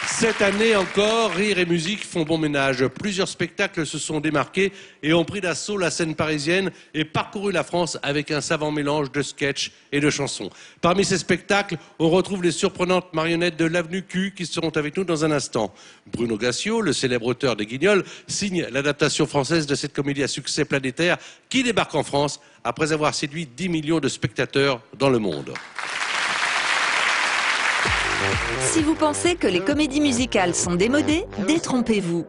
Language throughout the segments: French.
Cette année encore, rire et musique font bon ménage. Plusieurs spectacles se sont démarqués et ont pris d'assaut la scène parisienne et parcouru la France avec un savant mélange de sketchs et de chansons. Parmi ces spectacles, on retrouve les surprenantes marionnettes de l'Avenue Q qui seront avec nous dans un instant. Bruno Gassio, le célèbre auteur des Guignols, signe l'adaptation française de cette comédie à succès planétaire qui débarque en France après avoir séduit 10 millions de spectateurs dans le monde. Si vous pensez que les comédies musicales sont démodées, détrompez-vous.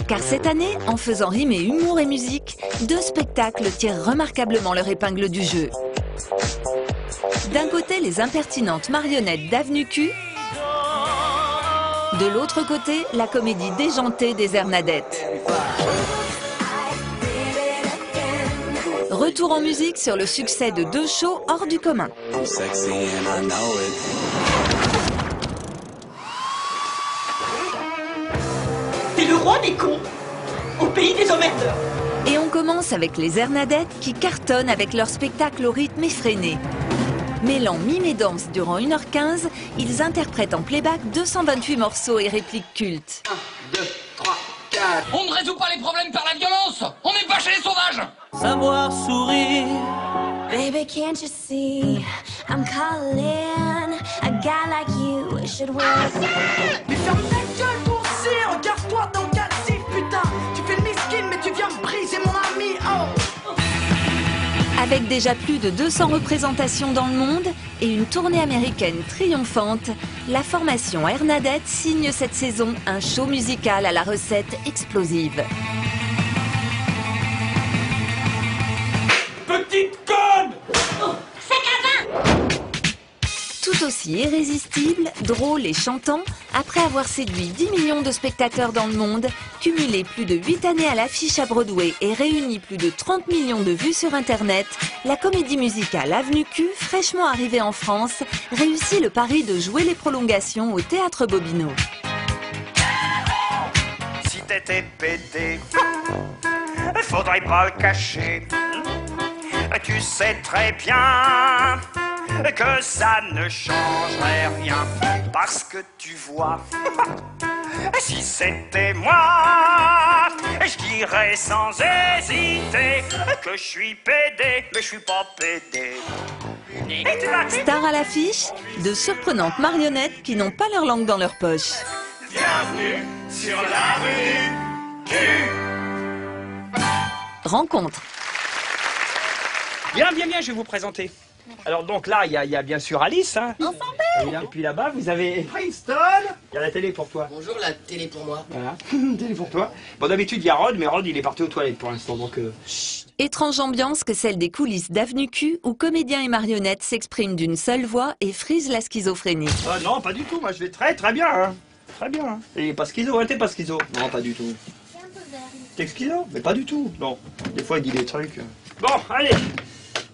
Car cette année, en faisant rimer humour et musique, 2 spectacles tirent remarquablement leur épingle du jeu. D'un côté, les impertinentes marionnettes d'Avenue Q. De l'autre côté, la comédie déjantée des Hernadettes. Retour en musique sur le succès de 2 shows hors du commun. T'es le roi des cons, au pays des emmerdeurs. Et on commence avec les Hernadettes qui cartonnent avec leur spectacle au rythme effréné. Mêlant mime et danse durant 1h15, ils interprètent en playback 228 morceaux et répliques cultes. 1, 2, 3, 4. On ne résout pas les problèmes par la violence. On n'est pas chez les sauvages. Savoir sourire. Baby, can't you see I'm calling? A guy like you should work. Mais ferme ta gueule, mon sire. Regarde-toi dans le casier, putain. Tu fais le miskin, mais tu viens me briser mon ami. Oh. Avec déjà plus de 200 représentations dans le monde et une tournée américaine triomphante, la formation Hernadettes signe cette saison un show musical à la recette explosive. Petite conne! Tout aussi irrésistible, drôle et chantant, après avoir séduit 10 millions de spectateurs dans le monde, cumulé plus de 8 années à l'affiche à Broadway et réuni plus de 30 millions de vues sur Internet, la comédie musicale Avenue Q, fraîchement arrivée en France, réussit le pari de jouer les prolongations au Théâtre Bobino. Si t'étais pété, faudrait pas le cacher. Tu sais très bien que ça ne changerait rien. Parce que tu vois, si c'était moi, je dirais sans hésiter que je suis pédé, mais je suis pas pédé. Stars à l'affiche, de surprenantes marionnettes qui n'ont pas leur langue dans leur poche. Bienvenue sur la rue Q. Rencontre. Bien, je vais vous présenter. Alors donc là, il y a bien sûr Alice. Hein. Et puis là-bas, vous avez Princeton. Il y a la télé pour toi. Bonjour, la télé pour moi. Voilà, télé pour toi. Bon, d'habitude, il y a Rod, mais Rod, il est parti aux toilettes pour l'instant, donc... Étrange ambiance que celle des coulisses d'Avenue Q, où comédiens et marionnettes s'expriment d'une seule voix et frisent la schizophrénie. Ah non, pas du tout, moi je vais très bien. Hein. Très bien. Hein. Et pas schizo, t'es pas schizo. Non, pas du tout. C'est un peu vert. T'es schizo? Mais pas du tout. Non, des fois il dit des trucs... Bon, allez,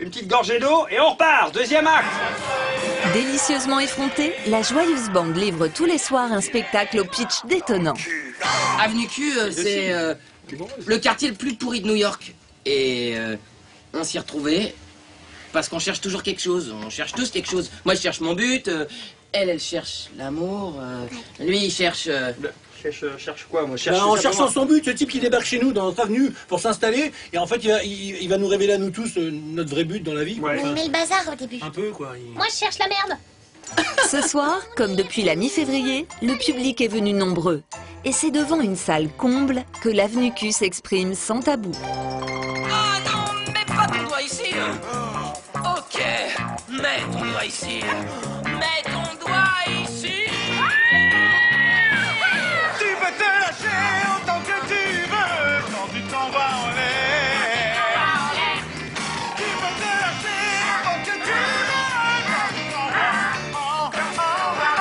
une petite gorgée d'eau et on repart, 2e acte. Délicieusement effrontée, la joyeuse bande livre tous les soirs un spectacle au pitch détonnant. Avenue Q, c'est le quartier le plus pourri de New York. Et on s'y retrouvait parce qu'on cherche toujours quelque chose. On cherche tous quelque chose. Moi, je cherche mon but. Elle cherche l'amour. Lui, il cherche... Cherche quoi, moi? En cherchant son but, ce type qui débarque chez nous dans notre avenue pour s'installer, et en fait il va nous révéler à nous tous notre vrai but dans la vie. Ouais. Il met le bazar au début. Un peu quoi. Moi, je cherche la merde. Ce soir, comme depuis la mi-février, le public est venu nombreux. Et c'est devant une salle comble que l'Avenue Q s'exprime sans tabou. Ah non, mets pas ton doigt ici. Ok, mets ton doigt ici. Mets ton doigt ici. Tu peux te lâcher autant que tu veux quand tu t'en vas en l'air. Tu peux te lâcher autant que tu veux quand tu t'en vas en l'air.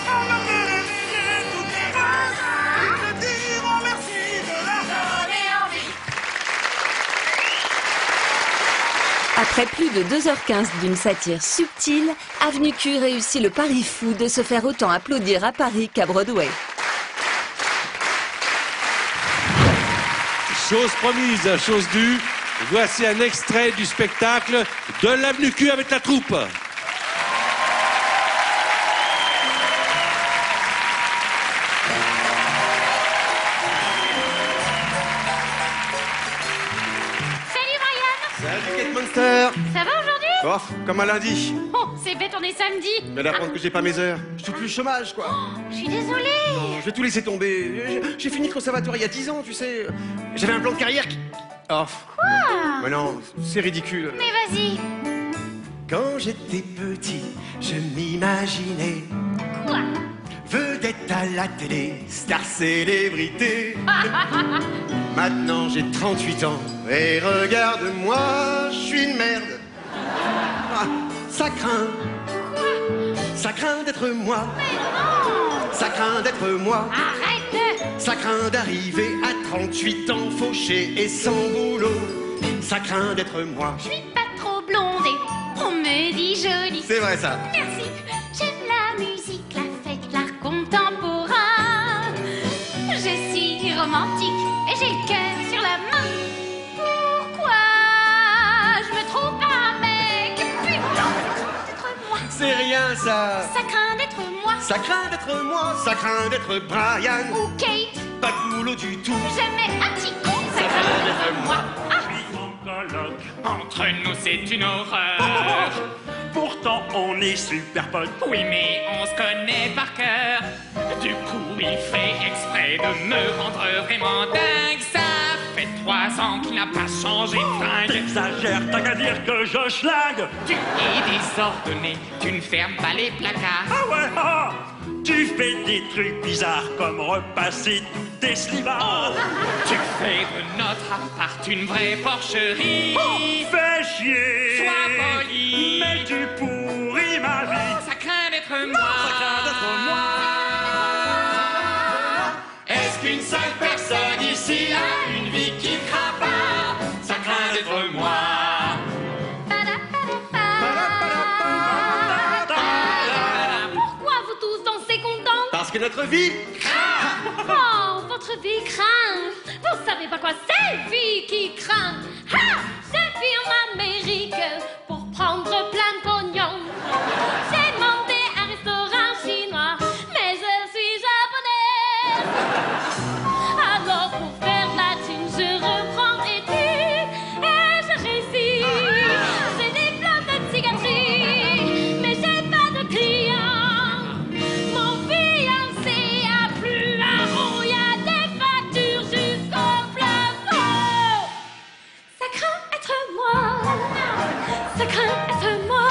On va te réveiller toutes les phrases et te dire merci de la donner envie. Après plus de 2h15 d'une satire subtile, Avenue Q réussit le pari fou de se faire autant applaudir à Paris qu'à Broadway. Chose promise, chose due. Voici un extrait du spectacle de l'Avenue Q avec la troupe. Esther. Ça va aujourd'hui? Oh, comme un lundi. Oh, c'est bête, on est samedi. Je viens d'apprendre que j'ai pas mes heures. Je touche plus le chômage, quoi. Je suis désolée. Non, je vais tout laisser tomber. J'ai fini le conservatoire il y a 10 ans, tu sais. J'avais un plan de carrière qui... Oh. Quoi? Mais non, c'est ridicule. Mais vas-y. Quand j'étais petit, je m'imaginais... Quoi? Vedette à la télé, star célébrité. Maintenant j'ai 38 ans et regarde-moi, je suis une merde. Ah, ça craint. Quoi? Ça craint d'être moi. Mais non! Ça craint d'être moi. Arrête! Ça craint d'arriver à 38 ans fauché et sans boulot. Ça craint d'être moi. Je suis pas trop blonde et on me dit jolie. C'est vrai ça. Merci. J'aime la musique, la fête, l'art contemporain. Je suis romantique et j'ai le cœur sur la main. Pourquoi je me trouve pas un mec? Putain, d'être moi. C'est rien ça. Ça craint d'être moi. Ça craint d'être moi. Ça craint d'être Brian. Ou Kate. Pas de boulot du tout. Jamais un petit con. Ça craint d'être moi. Ah. Entre nous, c'est une horreur. Pourtant, on est super potes. Oui, mais on se connaît par cœur. Du coup, il fait exprès de me rendre vraiment dingue. Ça fait 3 ans qu'il n'a pas changé de fringue. T'exagères, t'as qu'à dire que je schlingue. Tu es désordonné, tu ne fermes pas les placards. Ah ouais, ah. Tu fais des trucs bizarres comme repasser tous tes slibards. Tu fais de notre appart une vraie porcherie. Fais chier. Sois poli. Mais tu pourris ma vie. Ça craint d'être moi. Ça craint d'être moi. Est-ce qu'une seule personne ici a une vie qui ne craint pas? Ça craint d'être moi. Pourquoi vous tous dansez contents? Parce que notre vie... Oh, votre vie craint. Vous savez pas quoi c'est, vie qui craint. Ha! Je vis en Amérique pour prendre plein de pognon. J'ai demandé un restaurant chinois, mais je suis japonaise. Alors pour faire la thune, je reprends études et je réussis. J'ai des plein de cicatrices, mais j'ai pas de clients. Mon fiancé a plus un rond, y a des factures jusqu'au plafond. Ça craint être moi. Ça craint être moi.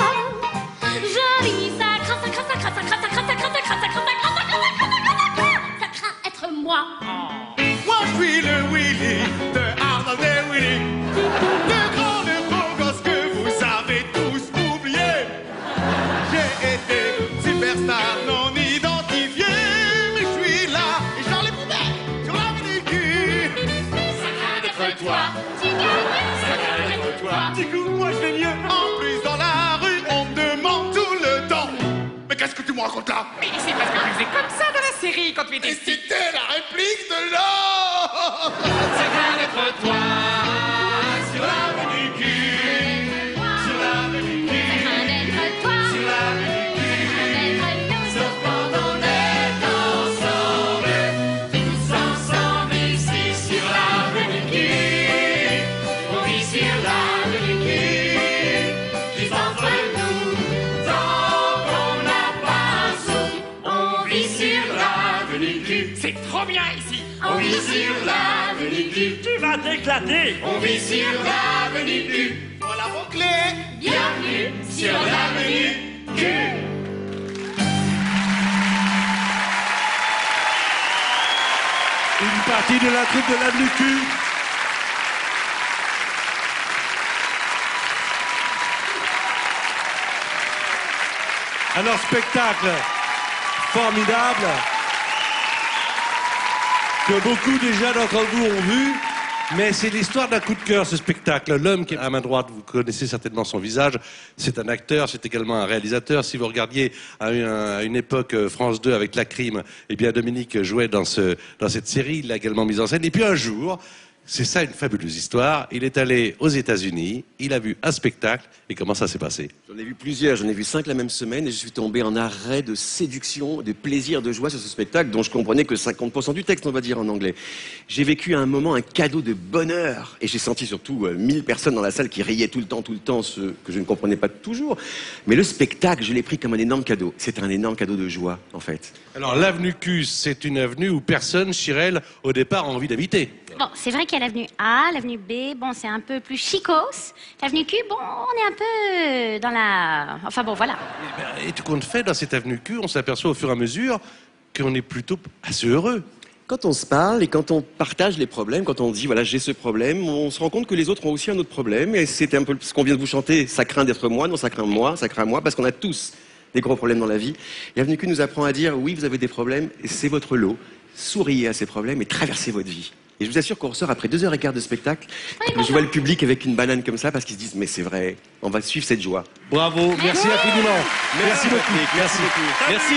Joli, ça craint, ça craint, ça craint, ça craint, ça craint, ça craint, ça craint, ça craint, ça craint, ça craint, ça craint être moi. Moi je suis le Willy de Arnold et Willy. Le grand beau gosse que vous avez tous oublié. J'ai été superstar non identifié. Mais je suis là et j'en les poubelles sur l'avenue du cul. Ça craint d'être toi. Tu gagnes. Ça craint d'être toi. Du coup, moi je vais mieux. En plus, dans la rue, on me demande tout le temps. Mais qu'est-ce que tu me racontes là? Mais c'est parce que tu faisais comme ça dans la série quand tu étais Et petit. c'était la réplique de l'or. Ça craint d'être toi. Sur l'avenue du cul. Sur l'avenue du Ça cul. craint d'être toi. Sur l'avenue du cul. Ça craint d'être nous. Sauf quand on est ensemble. Tous ensemble ici sur l'avenue du cul. On vit sur l'avenue du cul. Juste entre nous. Tant qu'on n'a pas un sou. On vit sur l'avenue du cul. C'est trop bien ici. On vit sur l'avenue du cul. Tu vas t'éclater. On vit sur l'avenue du cul. Voilà vos clés. Bienvenue sur l'avenue Q. Une partie de la troupe de l'avenue Q. Alors, spectacle formidable que beaucoup déjà d'entre vous ont vu, mais c'est l'histoire d'un coup de cœur, ce spectacle. L'homme qui est à ma droite, vous connaissez certainement son visage, c'est un acteur, c'est également un réalisateur. Si vous regardiez à une époque France 2 avec La Crime, eh bien Dominique jouait dans cette série, il l'a également mise en scène. Et puis un jour, C'est ça une fabuleuse histoire. Il est allé aux États-Unis, il a vu un spectacle, et comment ça s'est passé? J'en ai vu plusieurs, j'en ai vu 5 la même semaine et je suis tombé en arrêt de séduction, de plaisir, de joie sur ce spectacle dont je comprenais que 50% du texte, on va dire en anglais. J'ai vécu à un moment un cadeau de bonheur et j'ai senti surtout 1000 personnes dans la salle qui riaient tout le temps, ce que je ne comprenais pas toujours. Mais le spectacle, je l'ai pris comme un énorme cadeau. C'est un énorme cadeau de joie, en fait. Alors, l'avenue Q, c'est une avenue où personne, Chirel, au départ, a envie d'habiter. Bon, c'est vrai qu'il y a l'avenue A, l'avenue B, bon, c'est un peu plus chicos. L'avenue Q, bon, on est un peu dans la... Enfin bon, voilà. Et tout compte fait, dans cette avenue Q, on s'aperçoit au fur et à mesure qu'on est plutôt assez heureux. Quand on se parle et quand on partage les problèmes, quand on dit voilà j'ai ce problème, on se rend compte que les autres ont aussi un autre problème et c'est un peu ce qu'on vient de vous chanter, ça craint d'être moi, non ça craint moi, ça craint moi, parce qu'on a tous des gros problèmes dans la vie. Et Avenue Q nous apprend à dire oui vous avez des problèmes et c'est votre lot, souriez à ces problèmes et traversez votre vie. Et je vous assure qu'on ressort après 2h15 de spectacle, je vois le public avec une banane comme ça parce qu'ils se disent mais c'est vrai, on va suivre cette joie. Bravo, merci infiniment. Merci beaucoup. Merci.